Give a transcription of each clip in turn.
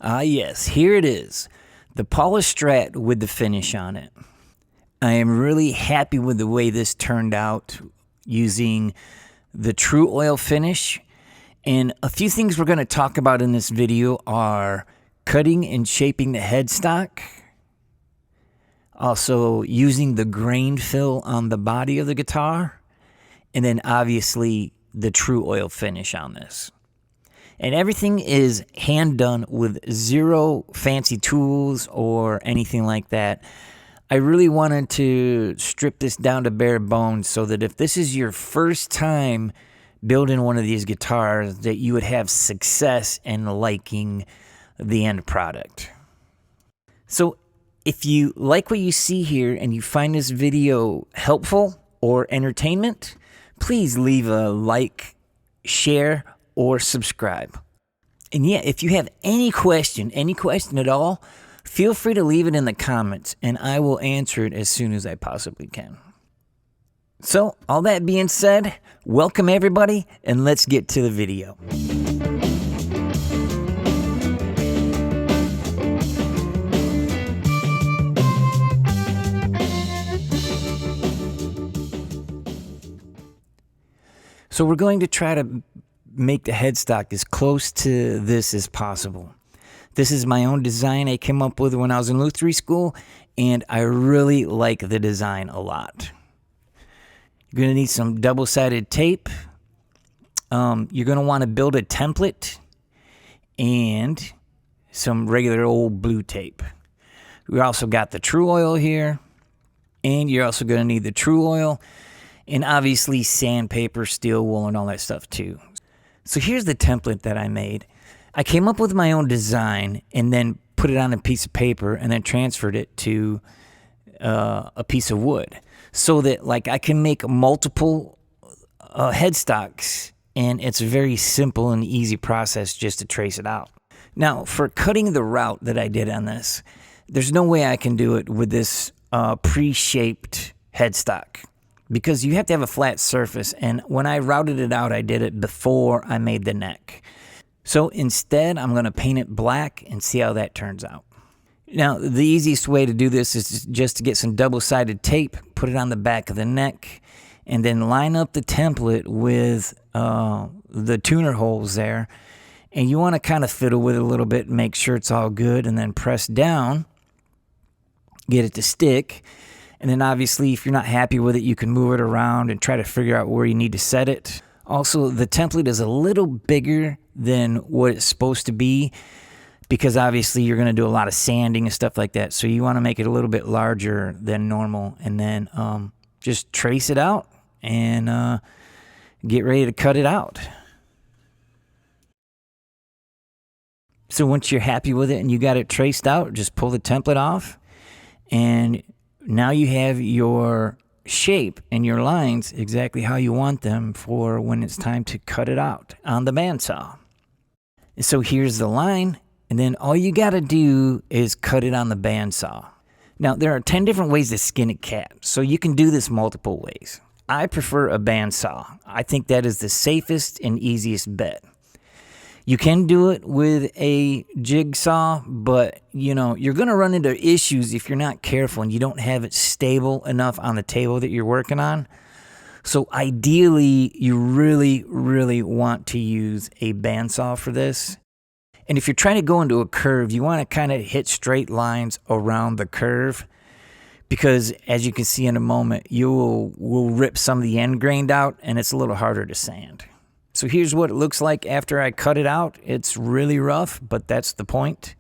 Ah yes, here it is. The polished Strat with the finish on it. I am really happy with the way this turned out using the Tru-oil finish. And a few things we're going to talk about in this video are cutting and shaping the headstock. Also using the grain fill on the body of the guitar. And then obviously the Tru-oil finish on this. And everything is hand done with zero fancy tools or anything like that. I really wanted to strip this down to bare bones so that if this is your first time building one of these guitars, that you would have success in liking the end product. So if you like what you see here and you find this video helpful or entertainment, please leave a like, share, or subscribe. And yeah, if you have any question at all, feel free to leave it in the comments and I will answer it as soon as I possibly can. So, all that being said, welcome everybody and let's get to the video. So we're going to try to make the headstock as close to this as possible. This is my own design I came up with when I was in Lutheran school, and I really like the design a lot. You're going to need some double-sided tape. You're going to want to build a template and some regular old blue tape. We also got the Tru-oil here, and you're also going to need the Tru-oil, and obviously sandpaper, steel wool, and all that stuff too. So here's the template that I made. I came up with my own design and then put it on a piece of paper and then transferred it to a piece of wood so that like I can make multiple headstocks, and it's a very simple and easy process just to trace it out. Now for cutting the route that I did on this, there's no way I can do it with this pre-shaped headstock, because you have to have a flat surface, and when I routed it out, I did it before I made the neck. So instead, I'm going to paint it black and see how that turns out. Now, the easiest way to do this is just to get some double-sided tape, put it on the back of the neck, and then line up the template with the tuner holes there. And you want to kind of fiddle with it a little bit, make sure it's all good, and then press down, get it to stick. And then obviously, if you're not happy with it, you can move it around and try to figure out where you need to set it. Also, the template is a little bigger than what it's supposed to be, because obviously you're going to do a lot of sanding and stuff like that. So you want to make it a little bit larger than normal, and then just trace it out and get ready to cut it out. So once you're happy with it and you got it traced out, just pull the template off, and now you have your shape and your lines exactly how you want them for when it's time to cut it out on the bandsaw. So here's the line, and then all you got to do is cut it on the bandsaw. Now, there are 10 different ways to skin a cat, so you can do this multiple ways. I prefer a bandsaw. I think that is the safest and easiest bet. You can do it with a jigsaw, but you know, you're going to run into issues if you're not careful and you don't have it stable enough on the table that you're working on. So ideally, you really, really want to use a bandsaw for this. And if you're trying to go into a curve, you want to kind of hit straight lines around the curve, because as you can see in a moment, you will rip some of the end grain out, and it's a little harder to sand. So here's what it looks like after I cut it out. It's really rough, but that's the point.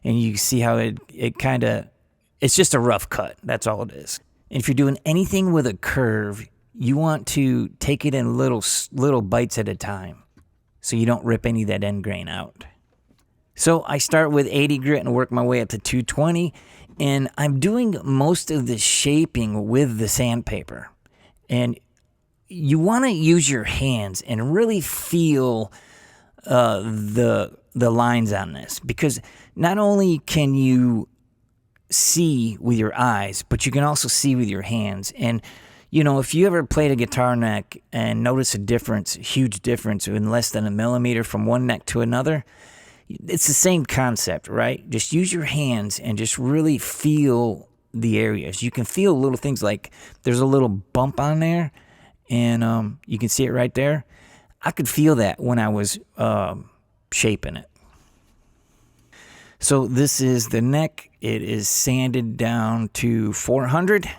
And you see how it's just a rough cut. That's all it is. And if you're doing anything with a curve, you want to take it in little bites at a time so you don't rip any of that end grain out. So I start with 80 grit and work my way up to 220. And I'm doing most of the shaping with the sandpaper. And you want to use your hands and really feel the lines on this, because not only can you see with your eyes, but you can also see with your hands. And you know, if you ever played a guitar neck and notice a difference, huge difference in less than a millimeter from one neck to another, It's the same concept, right? Just use your hands and just really feel the areas. You can feel little things like there's a little bump on there, and you can see it right there. I could feel that when I was shaping it. So this is the neck. It is sanded down to 400.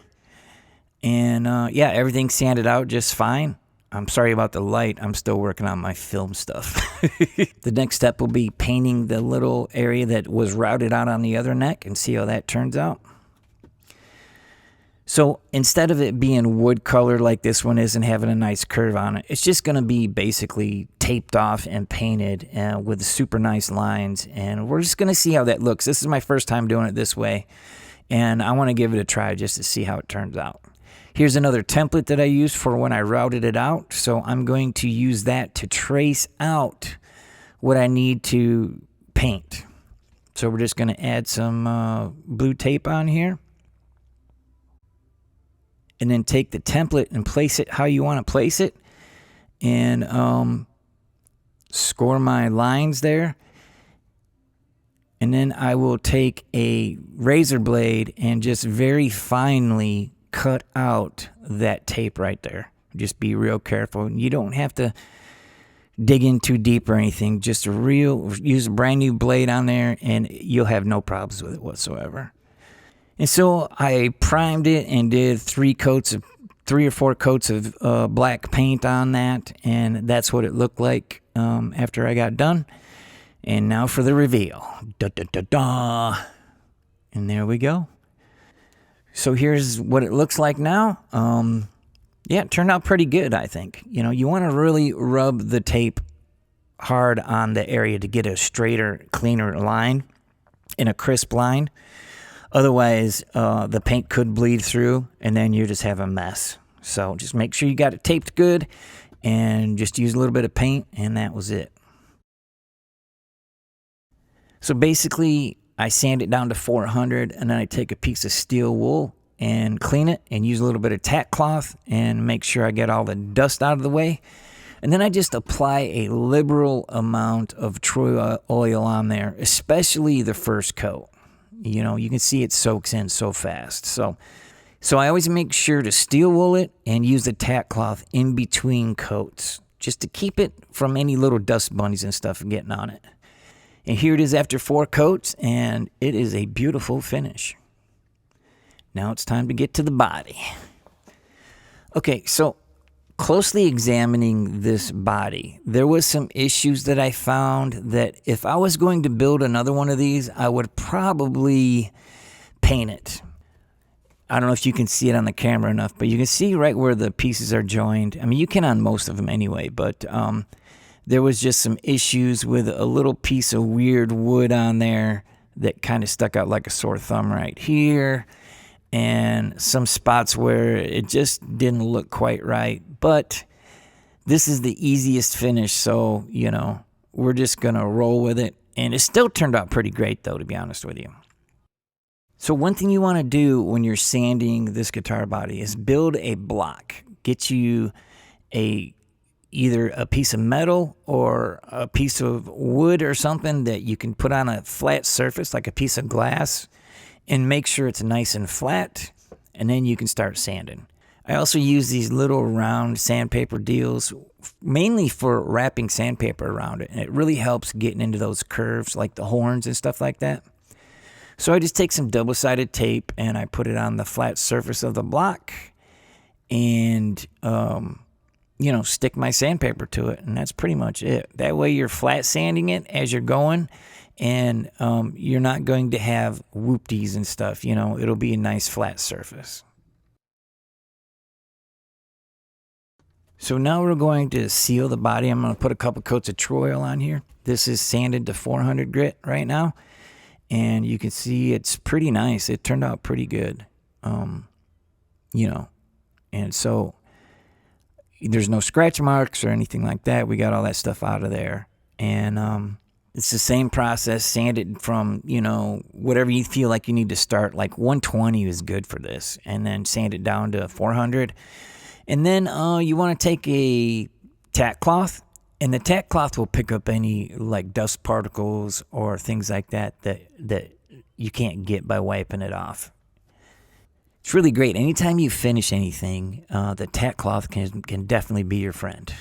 And yeah, everything's sanded out just fine. I'm sorry about the light. I'm still working on my film stuff. The next step will be painting the little area that was routed out on the other neck and see how that turns out. So instead of it being wood color like this one is and having a nice curve on it, it's just going to be basically taped off and painted with super nice lines. And we're just going to see how that looks. This is my first time doing it this way, and I want to give it a try just to see how it turns out. Here's another template that I used for when I routed it out. So I'm going to use that to trace out what I need to paint. So we're just going to add some blue tape on here. And then take the template and place it how you want to place it. And score my lines there. And then I will take a razor blade and just very finely cut out that tape right there. Just be real careful. You don't have to dig in too deep or anything. Just use a brand new blade on there and you'll have no problems with it whatsoever. And so I primed it and did 3 or 4 coats of black paint on that, and that's what it looked like after I got done. And now for the reveal. Da, da, da, da. And there we go. So here's what it looks like now. Yeah, it turned out pretty good, I think. You know, you want to really rub the tape hard on the area to get a straighter, cleaner line and a crisp line. Otherwise, the paint could bleed through, and then you just have a mess. So just make sure you got it taped good, and just use a little bit of paint, and that was it. So basically, I sand it down to 400, and then I take a piece of steel wool and clean it, and use a little bit of tack cloth, and make sure I get all the dust out of the way. And then I just apply a liberal amount of Tru-oil on there, especially the first coat. You know, you can see it soaks in so fast. So I always make sure to steel wool it and use the tack cloth in between coats, just to keep it from any little dust bunnies and stuff getting on it. And here it is after 4 coats, and it is a beautiful finish. Now it's time to get to the body. Okay, so closely examining this body, there was some issues that I found that if I was going to build another one of these, I would probably paint it. I don't know if you can see it on the camera enough, but you can see right where the pieces are joined. I mean, you can on most of them anyway, but there was just some issues with a little piece of weird wood on there that kind of stuck out like a sore thumb right here. And some spots where it just didn't look quite right. But this is the easiest finish, so, you know, we're just going to roll with it. And it still turned out pretty great, though, to be honest with you. So one thing you want to do when you're sanding this guitar body is build a block. Get you either a piece of metal or a piece of wood or something that you can put on a flat surface, like a piece of glass, and make sure it's nice and flat, and then you can start sanding. I also use these little round sandpaper deals, mainly for wrapping sandpaper around it, and it really helps getting into those curves, like the horns and stuff like that. So I just take some double-sided tape, and I put it on the flat surface of the block, and, you know, stick my sandpaper to it, and that's pretty much it. That way you're flat sanding it as you're going, and you're not going to have whoopties and stuff. You know, it'll be a nice flat surface. So now we're going to seal the body. I'm going to put a couple coats of Tru-oil on here. This is sanded to 400 grit right now, and you can see it's pretty nice. It turned out pretty good, you know, and so there's no scratch marks or anything like that. We got all that stuff out of there, and it's the same process. Sand it from, you know, whatever you feel like you need to start. Like 120 is good for this. And then sand it down to 400. And then you want to take a tack cloth And the tack cloth will pick up any like dust particles or things like that you can't get by wiping it off. It's really great. Anytime you finish anything, the tack cloth can definitely be your friend.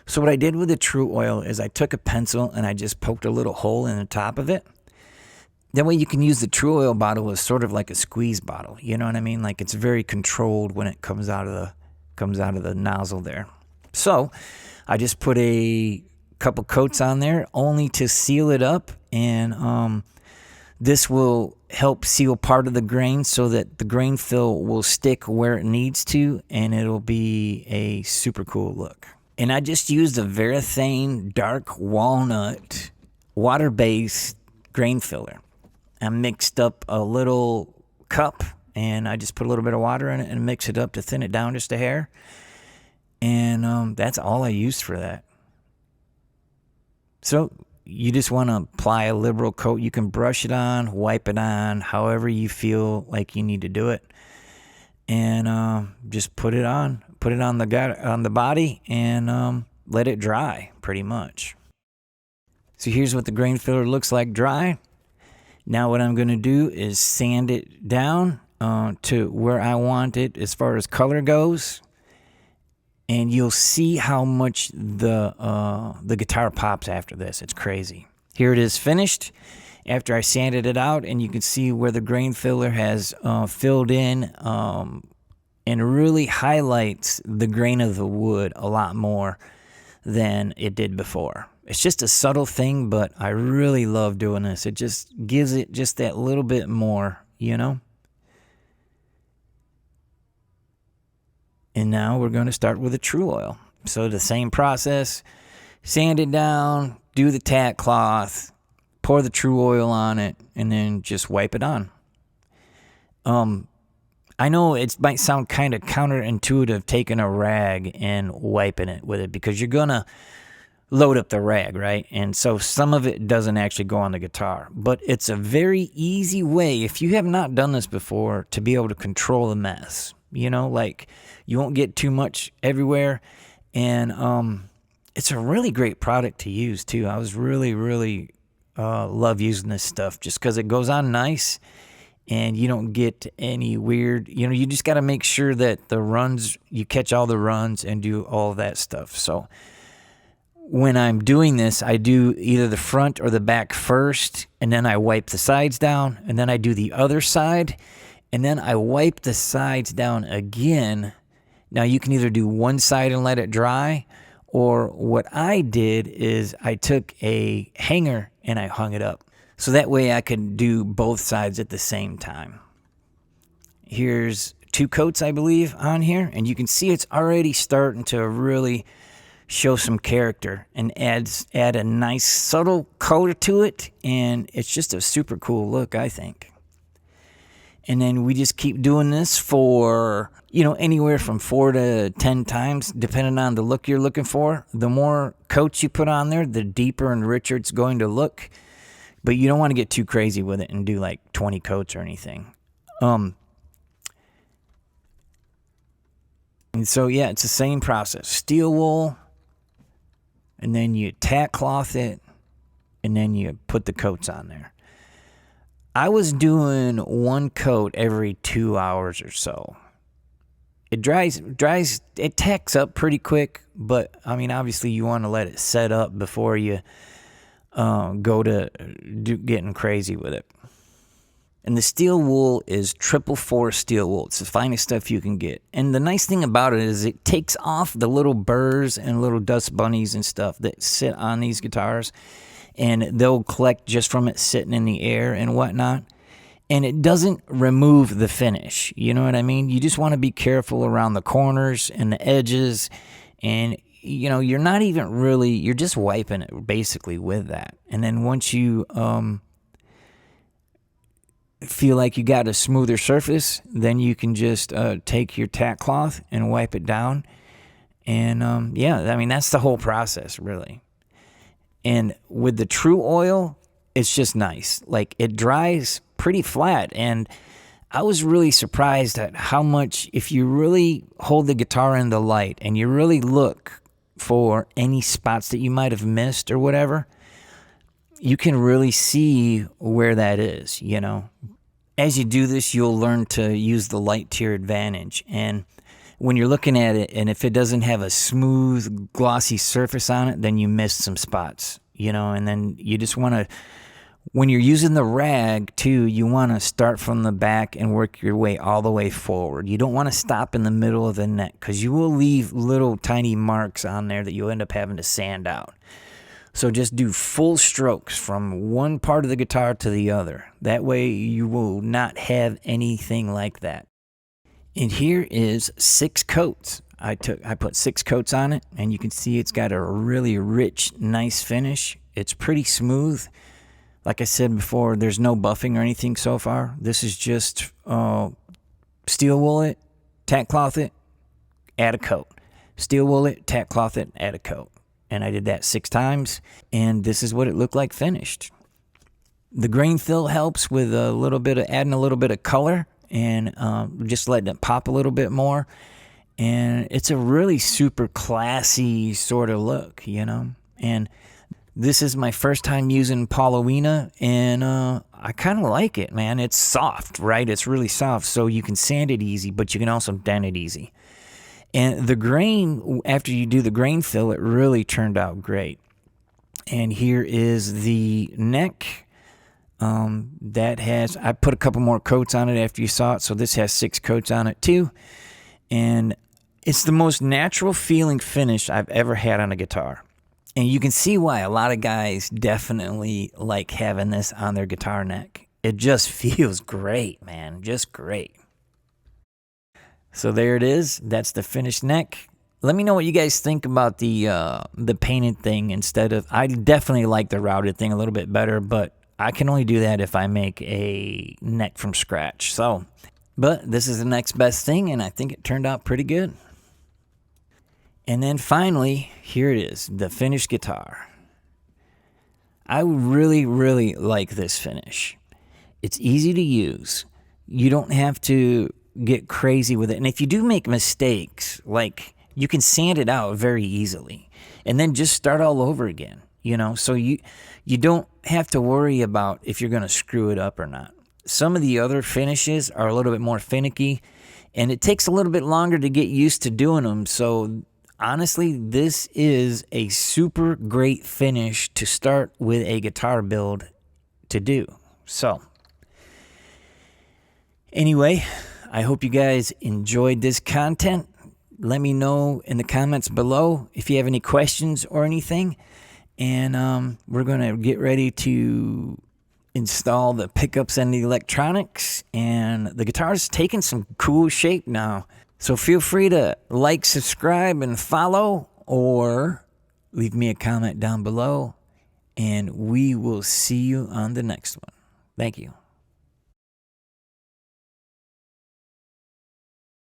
So what I did with the Tru-oil is I took a pencil and I just poked a little hole in the top of it. That way you can use the Tru-oil bottle as sort of like a squeeze bottle. You know what I mean? Like it's very controlled when it comes out of the nozzle there. So I just put a couple coats on there only to seal it up, and this will help seal part of the grain so that the grain fill will stick where it needs to, and it'll be a super cool look. And I just used a Varathane dark walnut water-based grain filler. I mixed up a little cup, and I just put a little bit of water in it and mix it up to thin it down just a hair. And that's all I used for that. So you just want to apply a liberal coat. You can brush it on, wipe it on, however you feel like you need to do it. And just put it on the body, and let it dry pretty much. So here's what the grain filler looks like dry. Now what I'm going to do is sand it down to where I want it as far as color goes. And you'll see how much the guitar pops after this. It's crazy. Here it is finished after I sanded it out, and you can see where the grain filler has filled in and really highlights the grain of the wood a lot more than it did before. It's just a subtle thing, but I really love doing this. It just gives it just that little bit more, you know? And now we're going to start with the Tru-oil. So the same process, sand it down, do the tack cloth, pour the Tru-oil on it, and then just wipe it on. I know it might sound kind of counterintuitive taking a rag and wiping it with it, because you're going to load up the rag, right? And so some of it doesn't actually go on the guitar. But it's a very easy way, if you have not done this before, to be able to control the mess. You know, like you won't get too much everywhere. And it's a really great product to use too. I was really love using this stuff just because it goes on nice and you don't get any weird, you know, you just got to make sure that the runs, you catch all the runs and do all of that stuff. So when I'm doing this, I do either the front or the back first, and then I wipe the sides down, and then I do the other side, and then I wipe the sides down again. Now you can either do one side and let it dry, or what I did is I took a hanger and I hung it up. So that way I could do both sides at the same time. Here's 2 coats, I believe, on here, and you can see it's already starting to really show some character and add a nice subtle color to it, and it's just a super cool look, I think. And then we just keep doing this for, you know, anywhere from 4 to 10 times, depending on the look you're looking for. The more coats you put on there, the deeper and richer it's going to look. But you don't want to get too crazy with it and do like 20 coats or anything. And so, yeah, it's the same process. Steel wool, and then you tack cloth it, and then you put the coats on there. I was doing 1 coat every 2 hours or so. It dries, it tacks up pretty quick, but I mean, obviously you want to let it set up before you go to getting crazy with it. And the steel wool is 444 steel wool. It's the finest stuff you can get. And the nice thing about it is it takes off the little burrs and little dust bunnies and stuff that sit on these guitars. And they'll collect just from it sitting in the air and whatnot. And it doesn't remove the finish. You know what I mean? You just want to be careful around the corners and the edges. And, you know, you're not even really, you're just wiping it basically with that. And then once you feel like you got a smoother surface, then you can just take your tack cloth and wipe it down. And, yeah, I mean, that's the whole process, really. And with the Tru-oil, it's just nice. Like, it dries pretty flat. And I was really surprised at how much, if you really hold the guitar in the light and you really look for any spots that you might have missed or whatever, you can really see where that is, you know. As you do this, you'll learn to use the light to your advantage. And when you're looking at it, and if it doesn't have a smooth, glossy surface on it, then you missed some spots, you know. And then you just want to, when you're using the rag too, you want to start from the back and work your way all the way forward. You don't want to stop in the middle of the neck, because you will leave little tiny marks on there that you'll end up having to sand out. So just do full strokes from one part of the guitar to the other. That way you will not have anything like that. And here is 6 coats. I put 6 coats on it, and you can see it's got a really rich, nice finish. It's pretty smooth. Like I said before, there's no buffing or anything so far. This is just steel wool it, tack cloth it, add a coat. Steel wool it, tack cloth it, add a coat. And I did that 6 times, and this is what it looked like finished. The grain fill helps with adding a little bit of color and just letting it pop a little bit more. And it's a really super classy sort of look, you know. And this is my first time using Paulownia, and I kind of like it, man. It's soft, right? It's really soft, so you can sand it easy, but you can also dent it easy. And the grain, after you do the grain fill, it really turned out great. And here is the neck. I put a couple more coats on it after you saw it, so this has 6 coats on it too. And it's the most natural feeling finish I've ever had on a guitar. And you can see why a lot of guys definitely like having this on their guitar neck. It just feels great, man, just great. So there it is. That's the finished neck. Let me know what you guys think about the painted thing instead of... I definitely like the routed thing a little bit better, but I can only do that if I make a neck from scratch. So, but this is the next best thing, and I think it turned out pretty good. And then finally, here it is, the finished guitar. I really, really like this finish. It's easy to use. You don't have to get crazy with it. And if you do make mistakes, like, you can sand it out very easily and then just start all over again, you know. So you don't have to worry about if you're going to screw it up or not. Some of the other finishes are a little bit more finicky, and it takes a little bit longer to get used to doing them. So honestly, this is a super great finish to start with a guitar build to do. So anyway, I hope you guys enjoyed this content. Let me know in the comments below if you have any questions or anything. And we're going to get ready to install the pickups and the electronics. And the guitar's taking some cool shape now. So feel free to like, subscribe, and follow, or leave me a comment down below. And we will see you on the next one. Thank you.